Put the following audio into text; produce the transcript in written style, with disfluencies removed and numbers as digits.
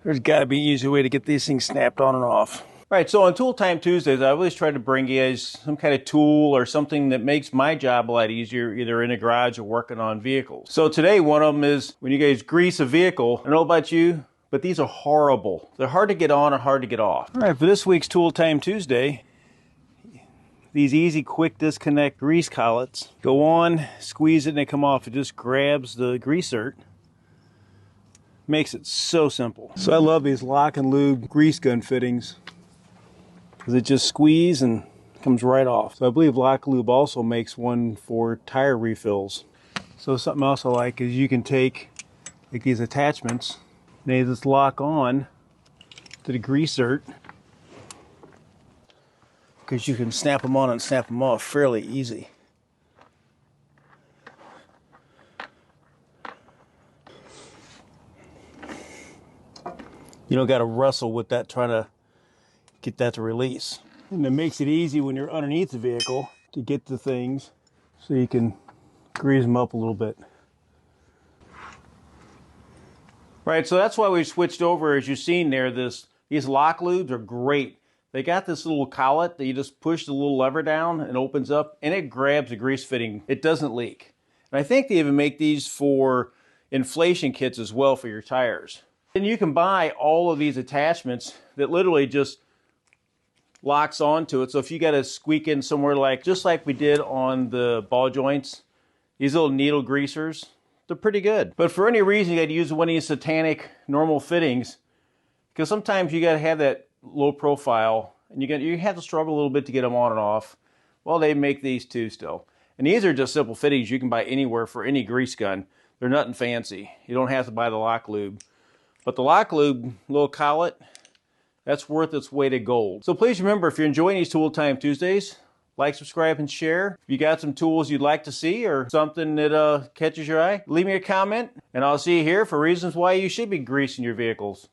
There's got to be an easy way to get these things snapped on and off. All right, so on Tool Time Tuesdays, I always try to bring you guys some kind of tool or something that makes my job a lot easier, either in a garage or working on vehicles. So today, one of them is when you guys grease a vehicle. I don't know about you, but these are horrible. They're hard to get on or hard to get off. All right, for this week's Tool Time Tuesday, these easy, quick disconnect grease collets. Go on, squeeze it, and they come off. It just grabs the grease zert. Makes it so simple. So I love these lock and lube grease gun fittings because it just squeezes and comes right off. So I believe Lock Lube also makes one for tire refills. So something else I like is you can take like these attachments and they just lock on to the grease zert because you can snap them on and snap them off fairly easy. You don't got to wrestle with that trying to get that to release. And it makes it easy when you're underneath the vehicle to get the things so you can grease them up a little bit. Right, so that's why we switched over, as you've seen there. These lock lubes are great. They got this little collet that you just push the little lever down and opens up and it grabs the grease fitting. It doesn't leak. And I think they even make these for inflation kits as well for your tires. And you can buy all of these attachments that literally just locks onto it. So if you got to squeak in somewhere just like we did on the ball joints, these little needle greasers, they're pretty good. But for any reason, you got to use one of these satanic normal fittings because sometimes you got to have that low profile and you have to struggle a little bit to get them on and off. Well, they make these too still. And these are just simple fittings you can buy anywhere for any grease gun. They're nothing fancy. You don't have to buy the lock lube. But the lock lube little collet, that's worth its weight of gold. So please remember, if you're enjoying these Tool Time Tuesdays, like, subscribe, and share. If you got some tools you'd like to see or something that catches your eye, leave me a comment, and I'll see you here for reasons why you should be greasing your vehicles.